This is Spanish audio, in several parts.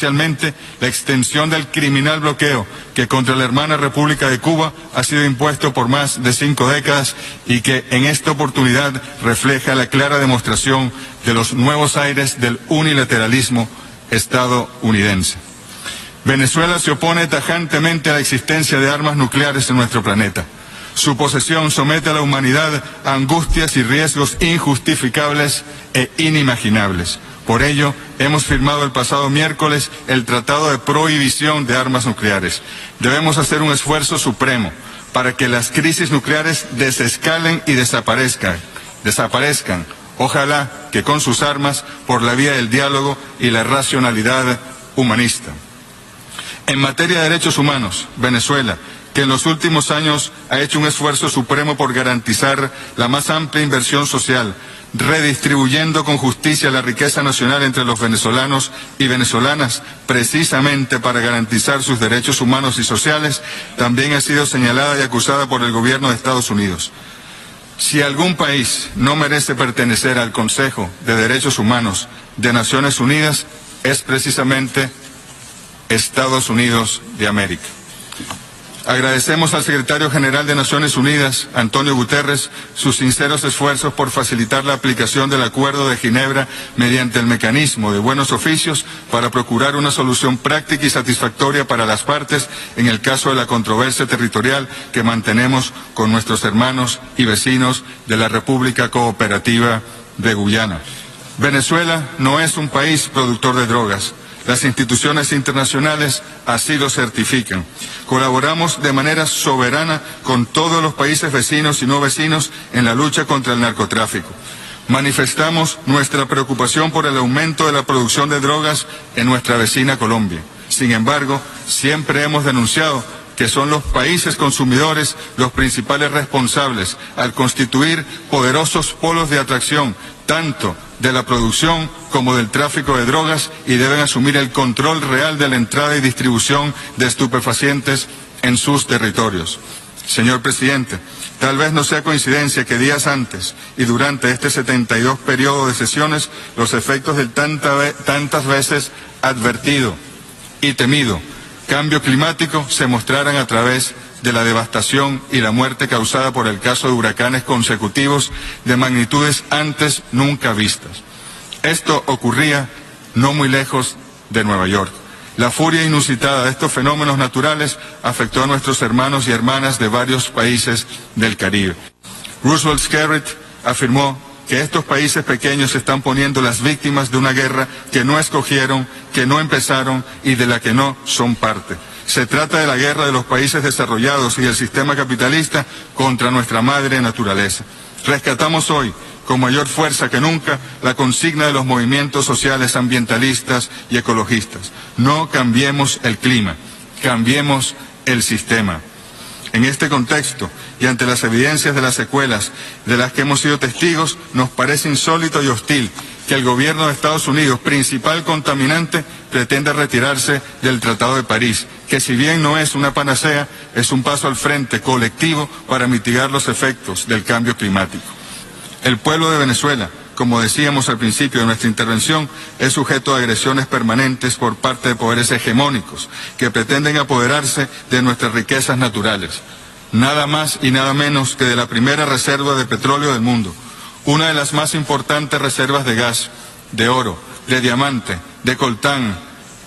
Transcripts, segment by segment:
especialmente la extensión del criminal bloqueo que contra la hermana República de Cuba ha sido impuesto por más de 5 décadas y que en esta oportunidad refleja la clara demostración de los nuevos aires del unilateralismo estadounidense. Venezuela se opone tajantemente a la existencia de armas nucleares en nuestro planeta. Su posesión somete a la humanidad a angustias y riesgos injustificables e inimaginables. Por ello, hemos firmado el pasado miércoles el Tratado de Prohibición de Armas Nucleares. Debemos hacer un esfuerzo supremo para que las crisis nucleares desescalen y desaparezcan. Ojalá que con sus armas, por la vía del diálogo y la racionalidad humanista. En materia de derechos humanos, Venezuela, que en los últimos años ha hecho un esfuerzo supremo por garantizar la más amplia inversión social, redistribuyendo con justicia la riqueza nacional entre los venezolanos y venezolanas, precisamente para garantizar sus derechos humanos y sociales, también ha sido señalada y acusada por el gobierno de Estados Unidos. Si algún país no merece pertenecer al Consejo de Derechos Humanos de Naciones Unidas, es precisamente Estados Unidos de América. Agradecemos al secretario general de Naciones Unidas, Antonio Guterres, sus sinceros esfuerzos por facilitar la aplicación del Acuerdo de Ginebra mediante el mecanismo de buenos oficios para procurar una solución práctica y satisfactoria para las partes en el caso de la controversia territorial que mantenemos con nuestros hermanos y vecinos de la República Cooperativa de Guyana. Venezuela no es un país productor de drogas. Las instituciones internacionales así lo certifican. Colaboramos de manera soberana con todos los países vecinos y no vecinos en la lucha contra el narcotráfico. Manifestamos nuestra preocupación por el aumento de la producción de drogas en nuestra vecina Colombia. Sin embargo, siempre hemos denunciado que son los países consumidores los principales responsables al constituir poderosos polos de atracción, tanto de la producción como del tráfico de drogas, y deben asumir el control real de la entrada y distribución de estupefacientes en sus territorios. Señor presidente, tal vez no sea coincidencia que días antes y durante este 72 periodo de sesiones los efectos del tantas veces advertido y temido cambio climático se mostraran a través de la devastación y la muerte causada por el caso de huracanes consecutivos de magnitudes antes nunca vistas. Esto ocurría no muy lejos de Nueva York. La furia inusitada de estos fenómenos naturales afectó a nuestros hermanos y hermanas de varios países del Caribe. Roosevelt Skerritt afirmó que estos países pequeños se están poniendo las víctimas de una guerra que no escogieron, que no empezaron y de la que no son parte. Se trata de la guerra de los países desarrollados y del sistema capitalista contra nuestra madre naturaleza. Rescatamos hoy, con mayor fuerza que nunca, la consigna de los movimientos sociales ambientalistas y ecologistas. No cambiemos el clima, cambiemos el sistema. En este contexto, y ante las evidencias de las secuelas de las que hemos sido testigos, nos parece insólito y hostil que el gobierno de Estados Unidos, principal contaminante, pretenda retirarse del Tratado de París, que si bien no es una panacea, es un paso al frente colectivo para mitigar los efectos del cambio climático. El pueblo de Venezuela, como decíamos al principio de nuestra intervención, es sujeto a agresiones permanentes por parte de poderes hegemónicos que pretenden apoderarse de nuestras riquezas naturales. Nada más y nada menos que de la primera reserva de petróleo del mundo, una de las más importantes reservas de gas, de oro, de diamante, de coltán,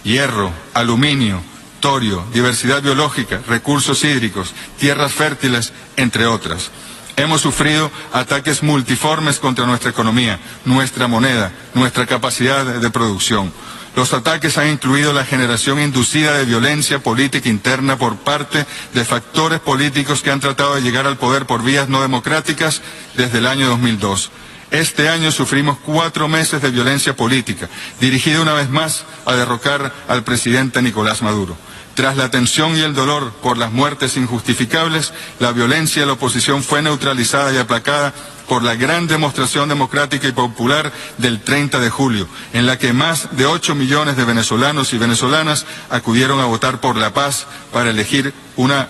hierro, aluminio, torio, diversidad biológica, recursos hídricos, tierras fértiles, entre otras. Hemos sufrido ataques multiformes contra nuestra economía, nuestra moneda, nuestra capacidad de producción. Los ataques han incluido la generación inducida de violencia política interna por parte de factores políticos que han tratado de llegar al poder por vías no democráticas desde el año 2002. Este año sufrimos 4 meses de violencia política, dirigida una vez más a derrocar al presidente Nicolás Maduro. Tras la tensión y el dolor por las muertes injustificables, la violencia de la oposición fue neutralizada y aplacada por la gran demostración democrática y popular del 30 de julio, en la que más de 8 millones de venezolanos y venezolanas acudieron a votar por la paz para elegir una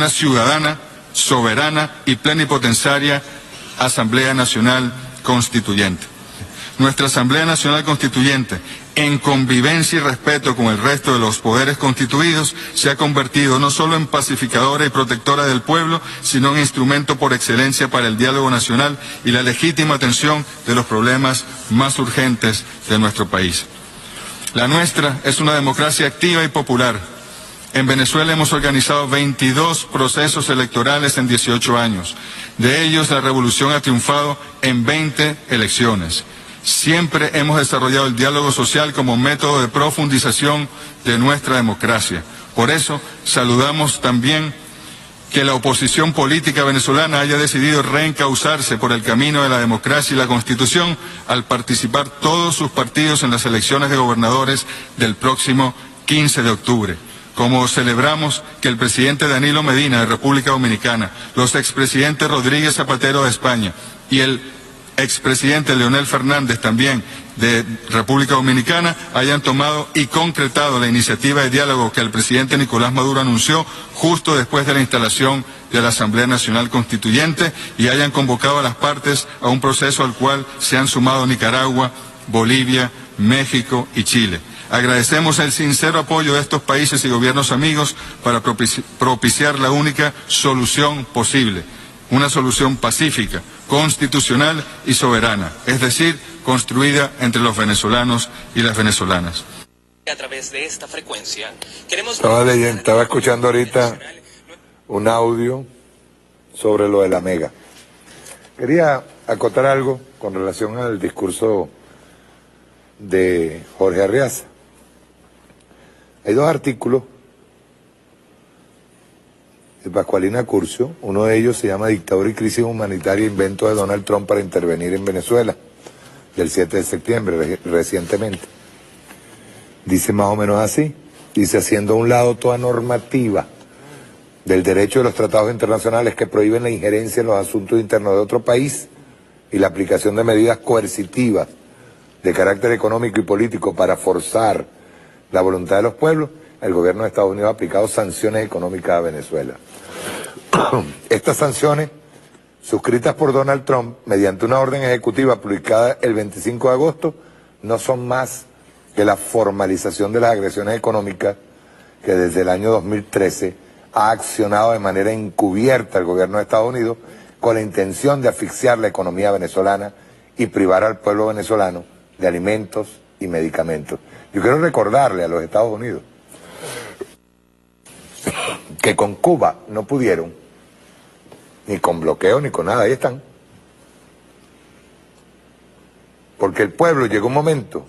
ciudadana, soberana y plenipotenciaria Asamblea Nacional Constituyente. Nuestra Asamblea Nacional Constituyente en convivencia y respeto con el resto de los poderes constituidos, se ha convertido no solo en pacificadora y protectora del pueblo, sino en instrumento por excelencia para el diálogo nacional y la legítima atención de los problemas más urgentes de nuestro país. La nuestra es una democracia activa y popular. En Venezuela hemos organizado 22 procesos electorales en 18 años. De ellos, la revolución ha triunfado en 20 elecciones. Siempre hemos desarrollado el diálogo social como método de profundización de nuestra democracia. Por eso, saludamos también que la oposición política venezolana haya decidido reencauzarse por el camino de la democracia y la Constitución al participar todos sus partidos en las elecciones de gobernadores del próximo 15 de octubre. Como celebramos que el presidente Danilo Medina de República Dominicana, los expresidentes Rodríguez Zapatero de España y el expresidente Leonel Fernández también de República Dominicana hayan tomado y concretado la iniciativa de diálogo que el presidente Nicolás Maduro anunció justo después de la instalación de la Asamblea Nacional Constituyente y hayan convocado a las partes a un proceso al cual se han sumado Nicaragua, Bolivia, México y Chile. Agradecemos el sincero apoyo de estos países y gobiernos amigos para propiciar la única solución posible, una solución pacífica, constitucional y soberana, es decir, construida entre los venezolanos y las venezolanas. A través de esta frecuencia queremos... Estaba escuchando ahorita un audio sobre lo de la Mega. Quería acotar algo con relación al discurso de Jorge Arriaza. Hay dos artículos de Pascualina Curcio, uno de ellos se llama Dictadura y crisis humanitaria, invento de Donald Trump para intervenir en Venezuela, del 7 de septiembre, recientemente. Dice más o menos así, dice: haciendo a un lado toda normativa del derecho de los tratados internacionales que prohíben la injerencia en los asuntos internos de otro país y la aplicación de medidas coercitivas de carácter económico y político para forzar la voluntad de los pueblos, el gobierno de Estados Unidos ha aplicado sanciones económicas a Venezuela. Estas sanciones, suscritas por Donald Trump mediante una orden ejecutiva publicada el 25 de agosto, no son más que la formalización de las agresiones económicas que desde el año 2013 ha accionado de manera encubierta el gobierno de Estados Unidos con la intención de asfixiar la economía venezolana y privar al pueblo venezolano de alimentos y medicamentos. Yo quiero recordarle a los Estados Unidos que con Cuba no pudieron, ni con bloqueo ni con nada, ahí están. Porque el pueblo llegó un momento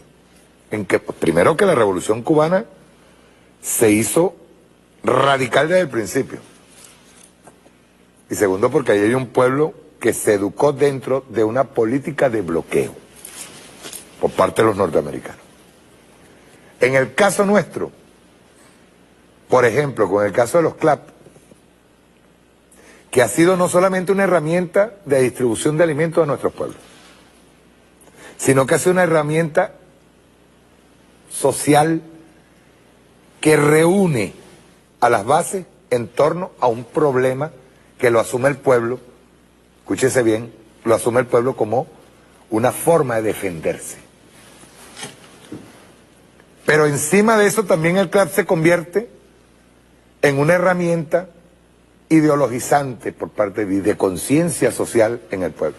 en que, primero, que la revolución cubana se hizo radical desde el principio. Y segundo, porque ahí hay un pueblo que se educó dentro de una política de bloqueo por parte de los norteamericanos. En el caso nuestro, por ejemplo, con el caso de los CLAP, que ha sido no solamente una herramienta de distribución de alimentos a nuestros pueblos, sino que ha sido una herramienta social que reúne a las bases en torno a un problema que lo asume el pueblo, escúchese bien, lo asume el pueblo como una forma de defenderse. Pero encima de eso también el CLAP se convierte en una herramienta ideologizante por parte de conciencia social en el pueblo.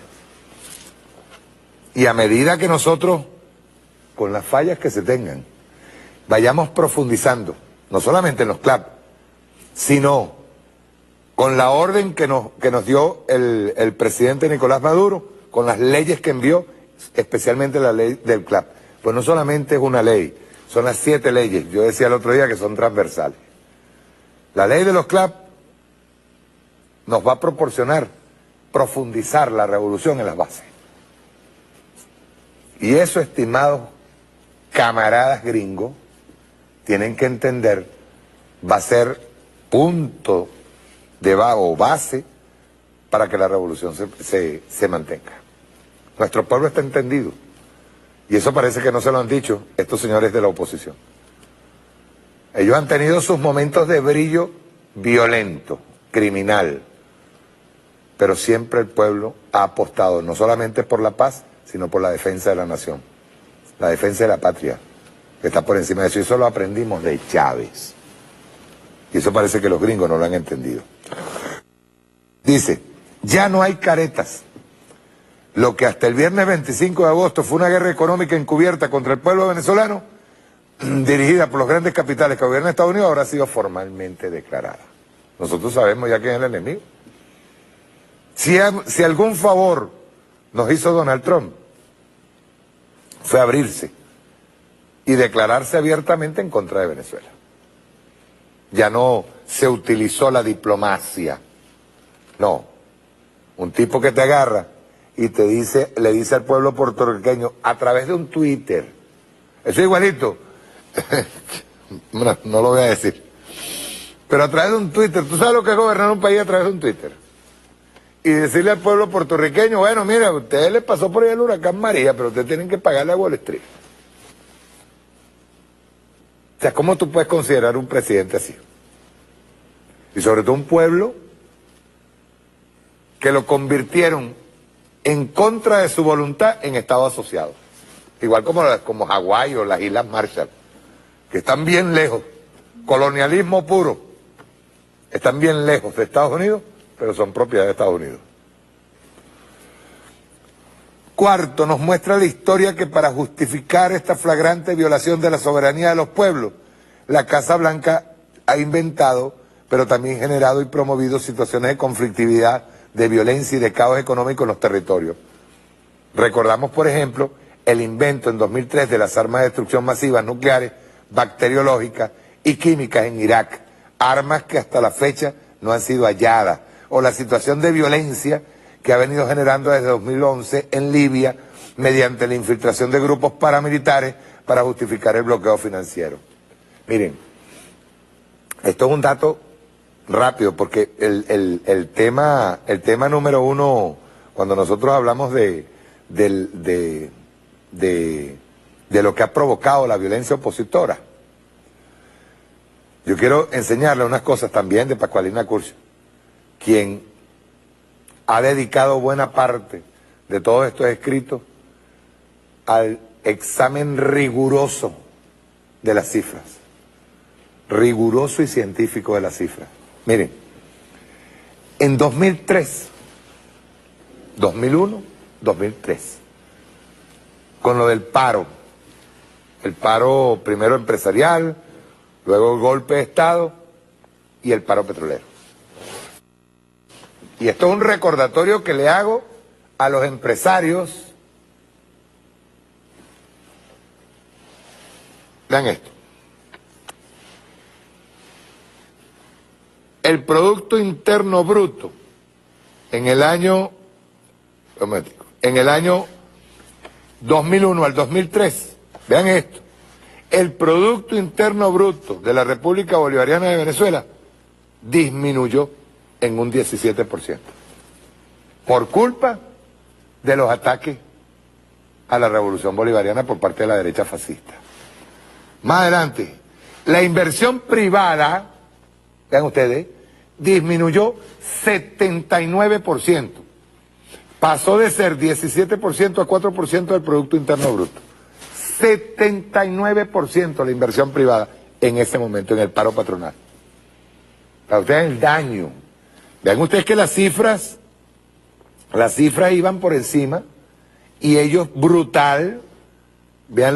Y a medida que nosotros, con las fallas que se tengan, vayamos profundizando, no solamente en los CLAP, sino con la orden que nos dio el presidente Nicolás Maduro, con las leyes que envió, especialmente la ley del CLAP. Pues no solamente es una ley, son las 7 leyes, yo decía el otro día que son transversales. La ley de los CLAP nos va a proporcionar profundizar la revolución en las bases. Y eso, estimados camaradas gringos, tienen que entender, va a ser punto de base para que la revolución se mantenga. Nuestro pueblo está entendido. Y eso parece que no se lo han dicho estos señores de la oposición. Ellos han tenido sus momentos de brillo violento, criminal, pero siempre el pueblo ha apostado no solamente por la paz, sino por la defensa de la nación, la defensa de la patria, que está por encima de eso. Y eso lo aprendimos de Chávez. Y eso parece que los gringos no lo han entendido. Dice, ya no hay caretas. Lo que hasta el viernes 25 de agosto fue una guerra económica encubierta contra el pueblo venezolano, dirigida por los grandes capitales que gobiernan Estados Unidos, ahora ha sido formalmente declarada. Nosotros sabemos ya quién es el enemigo. Si algún favor nos hizo Donald Trump, fue abrirse y declararse abiertamente en contra de Venezuela. Ya no se utilizó la diplomacia. No. Un tipo que te agarra y te dice, le dice al pueblo puertorriqueño a través de un Twitter. Eso es igualito. No lo voy a decir. Pero a través de un Twitter. ¿Tú sabes lo que es gobernar un país a través de un Twitter? Y decirle al pueblo puertorriqueño, bueno, mira, a ustedes les pasó por ahí el huracán María, pero ustedes tienen que pagarle a Wall Street. O sea, ¿cómo tú puedes considerar un presidente así? Y sobre todo un pueblo que lo convirtieron en contra de su voluntad en Estado asociado. Igual como Hawái o las Islas Marshall, que están bien lejos, colonialismo puro, están bien lejos de Estados Unidos, pero son propiedad de Estados Unidos. Cuarto, nos muestra la historia que para justificar esta flagrante violación de la soberanía de los pueblos, la Casa Blanca ha inventado, pero también generado y promovido situaciones de conflictividad, de violencia y de caos económico en los territorios. Recordamos, por ejemplo, el invento en 2003 de las armas de destrucción masivas nucleares, bacteriológicas y químicas en Irak, armas que hasta la fecha no han sido halladas, o la situación de violencia que ha venido generando desde 2011 en Libia mediante la infiltración de grupos paramilitares para justificar el bloqueo financiero. Miren, esto es un dato rápido porque el tema número uno, cuando nosotros hablamos de lo que ha provocado la violencia opositora, yo quiero enseñarle unas cosas también de Pascualina Curcio, quien ha dedicado buena parte de todos estos escritos al examen riguroso de las cifras, riguroso y científico de las cifras. Miren, en 2003, 2001, 2003, con lo del paro, el paro primero empresarial, luego el golpe de Estado y el paro petrolero. Y esto es un recordatorio que le hago a los empresarios. Vean esto. El Producto Interno Bruto en el año 2001 al 2003, vean esto, el Producto Interno Bruto de la República Bolivariana de Venezuela disminuyó en un 17%, por culpa de los ataques a la revolución bolivariana por parte de la derecha fascista. Más adelante, la inversión privada, vean ustedes, disminuyó 79%. Pasó de ser 17% a 4% del Producto Interno Bruto. 79% la inversión privada en ese momento, en el paro patronal. Para ustedes el daño. Vean ustedes que las cifras iban por encima y ellos brutal, vean